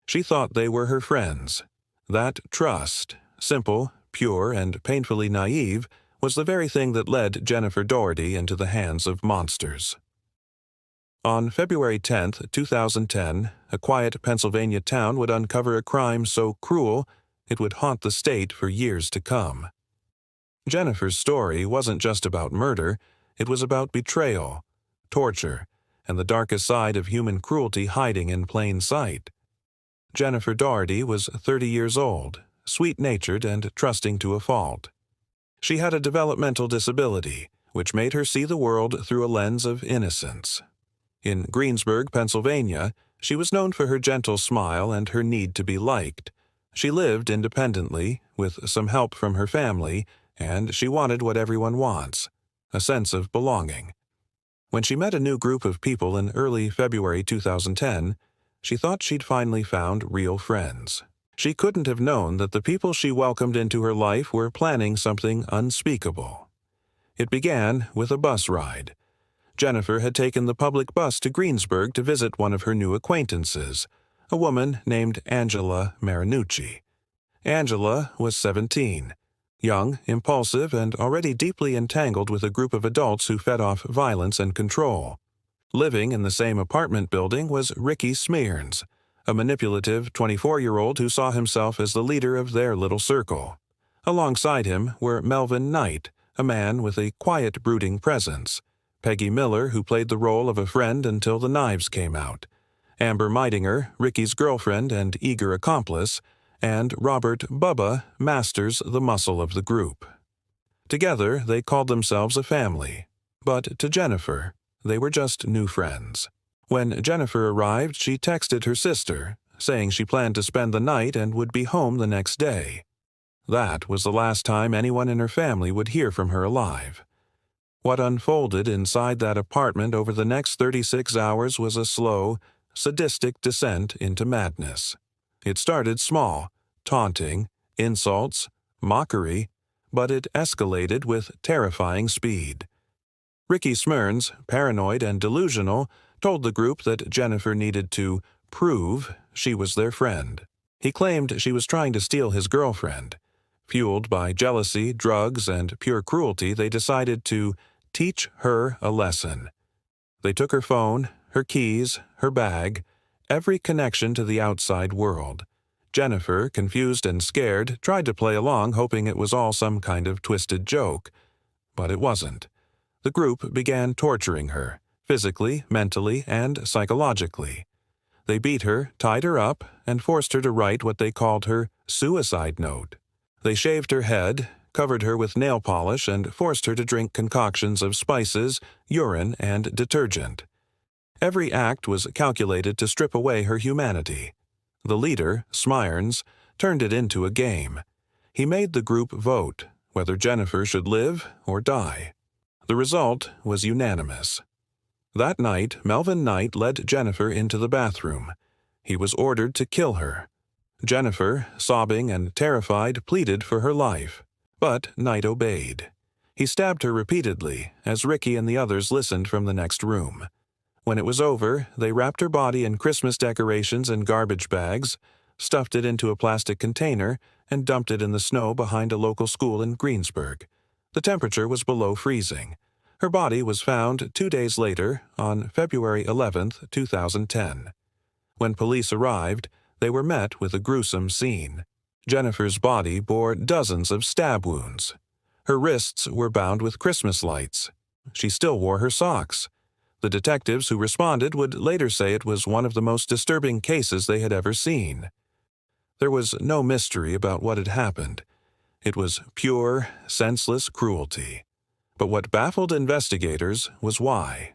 She thought they were her friends. That trust, simple, pure, and painfully naive, was the very thing that led Jennifer Daugherty into the hands of monsters. On February 10, 2010, a quiet Pennsylvania town would uncover a crime so cruel it would haunt the state for years to come. Jennifer's story wasn't just about murder, it was about betrayal, torture, and the darkest side of human cruelty hiding in plain sight. Jennifer Daugherty was 30 years old, sweet-natured and trusting to a fault. She had a developmental disability, which made her see the world through a lens of innocence. In Greensburg, Pennsylvania, she was known for her gentle smile and her need to be liked. She lived independently, with some help from her family, and she wanted what everyone wants, a sense of belonging. When she met a new group of people in early February 2010, she thought she'd finally found real friends. She couldn't have known that the people she welcomed into her life were planning something unspeakable. It began with a bus ride. Jennifer had taken the public bus to Greensburg to visit one of her new acquaintances, a woman named Angela Marinucci. Angela was 17, young, impulsive, and already deeply entangled with a group of adults who fed off violence and control. Living in the same apartment building was Ricky Smearns, a manipulative 24-year-old who saw himself as the leader of their little circle. Alongside him were Melvin Knight, a man with a quiet, brooding presence, Peggy Miller, who played the role of a friend until the knives came out, Amber Meidinger, Ricky's girlfriend and eager accomplice, and Robert Bubba Masters, the muscle of the group. Together, they called themselves a family, but to Jennifer, they were just new friends. When Jennifer arrived, she texted her sister, saying she planned to spend the night and would be home the next day. That was the last time anyone in her family would hear from her alive. What unfolded inside that apartment over the next 36 hours was a slow, sadistic descent into madness. It started small, taunting, insults, mockery, but it escalated with terrifying speed. Ricky Smearns, paranoid and delusional, told the group that Jennifer needed to prove she was their friend. He claimed she was trying to steal his girlfriend. Fueled by jealousy, drugs, and pure cruelty, they decided to teach her a lesson. They took her phone, her keys, her bag, every connection to the outside world. Jennifer, confused and scared, tried to play along, hoping it was all some kind of twisted joke. But it wasn't. The group began torturing her, physically, mentally, and psychologically. They beat her, tied her up, and forced her to write what they called her suicide note. They shaved her head, covered her with nail polish, and forced her to drink concoctions of spices, urine, and detergent. Every act was calculated to strip away her humanity. The leader, Smearns, turned it into a game. He made the group vote whether Jennifer should live or die. The result was unanimous. That night, Melvin Knight led Jennifer into the bathroom. He was ordered to kill her. Jennifer, sobbing and terrified, pleaded for her life. But Knight obeyed. He stabbed her repeatedly as Ricky and the others listened from the next room. When it was over, they wrapped her body in Christmas decorations and garbage bags, stuffed it into a plastic container, and dumped it in the snow behind a local school in Greensburg. The temperature was below freezing. Her body was found 2 days later, on February 11, 2010. When police arrived, they were met with a gruesome scene. Jennifer's body bore dozens of stab wounds. Her wrists were bound with Christmas lights. She still wore her socks. The detectives who responded would later say it was one of the most disturbing cases they had ever seen. There was no mystery about what had happened. It was pure, senseless cruelty. But what baffled investigators was why.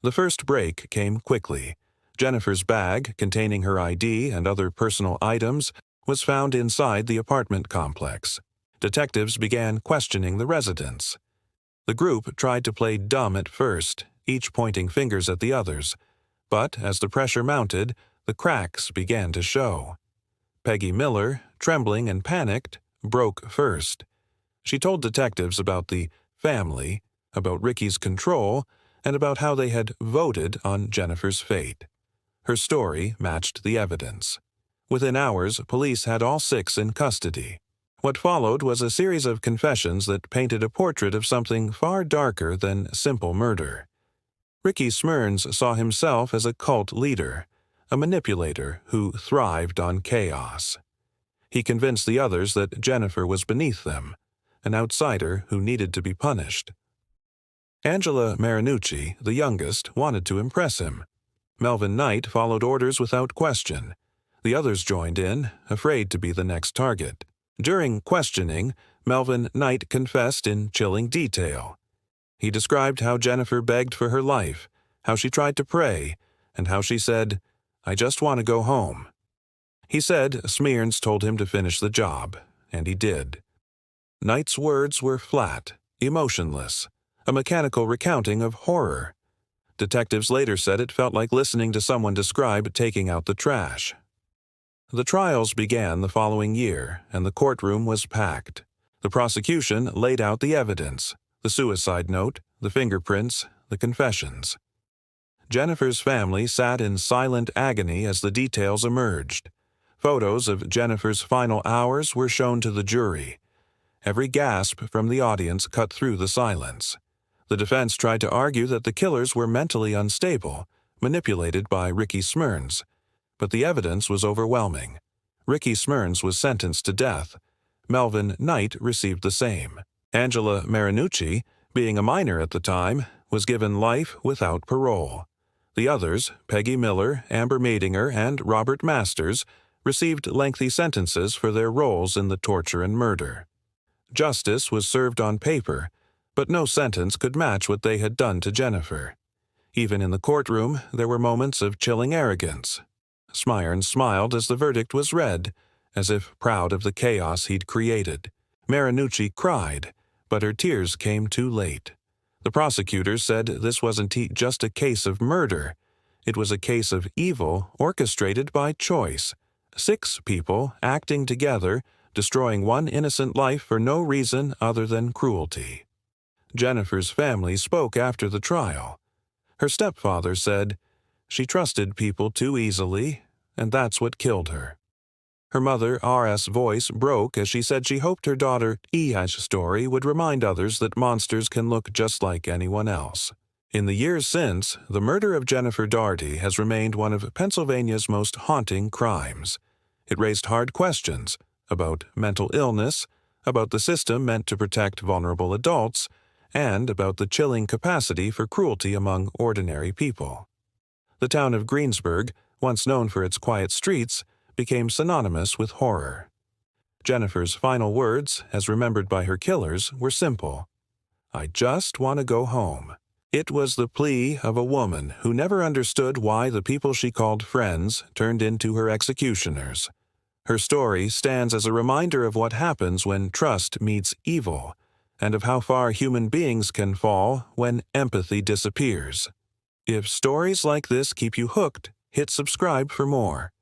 The first break came quickly. Jennifer's bag, containing her ID and other personal items, was found inside the apartment complex. Detectives began questioning the residents. The group tried to play dumb at first, each pointing fingers at the others. But as the pressure mounted, the cracks began to show. Peggy Miller, trembling and panicked, broke first. She told detectives about the family, about Ricky's control, and about how they had voted on Jennifer's fate. Her story matched the evidence. Within hours, police had all 6 in custody. What followed was a series of confessions that painted a portrait of something far darker than simple murder. Ricky Smyrns saw himself as a cult leader, a manipulator who thrived on chaos. He convinced the others that Jennifer was beneath them, an outsider who needed to be punished. Angela Marinucci, the youngest, wanted to impress him. Melvin Knight followed orders without question. The others joined in, afraid to be the next target. During questioning, Melvin Knight confessed in chilling detail. He described how Jennifer begged for her life, how she tried to pray, and how she said, "I just want to go home." He said Smyrns told him to finish the job, and he did. Knight's words were flat, emotionless, a mechanical recounting of horror. Detectives later said it felt like listening to someone describe taking out the trash. The trials began the following year, and the courtroom was packed. The prosecution laid out the evidence, the suicide note, the fingerprints, the confessions. Jennifer's family sat in silent agony as the details emerged. Photos of Jennifer's final hours were shown to the jury. Every gasp from the audience cut through the silence. The defense tried to argue that the killers were mentally unstable, manipulated by Ricky Smyrns, but the evidence was overwhelming. Ricky Smyrns was sentenced to death. Melvin Knight received the same. Angela Marinucci, being a minor at the time, was given life without parole. The others, Peggy Miller, Amber Madinger, and Robert Masters, received lengthy sentences for their roles in the torture and murder. Justice was served on paper, but no sentence could match what they had done to Jennifer. Even in the courtroom, there were moments of chilling arrogance. Smyrns smiled as the verdict was read, as if proud of the chaos he'd created. Marinucci cried, but her tears came too late. The prosecutors said this wasn't just a case of murder. It was a case of evil orchestrated by choice. 6 people acting together, destroying one innocent life for no reason other than cruelty. Jennifer's family spoke after the trial. Her stepfather said, "She trusted people too easily, and that's what killed her." Her mother, R.S.'s voice broke as she said she hoped her daughter, E.'s story would remind others that monsters can look just like anyone else. In the years since, the murder of Jennifer Daugherty has remained one of Pennsylvania's most haunting crimes. It raised hard questions about mental illness, about the system meant to protect vulnerable adults, and about the chilling capacity for cruelty among ordinary people. The town of Greensburg, once known for its quiet streets, became synonymous with horror. Jennifer's final words, as remembered by her killers, were simple. "I just want to go home." It was the plea of a woman who never understood why the people she called friends turned into her executioners. Her story stands as a reminder of what happens when trust meets evil, and of how far human beings can fall when empathy disappears. If stories like this keep you hooked, hit subscribe for more.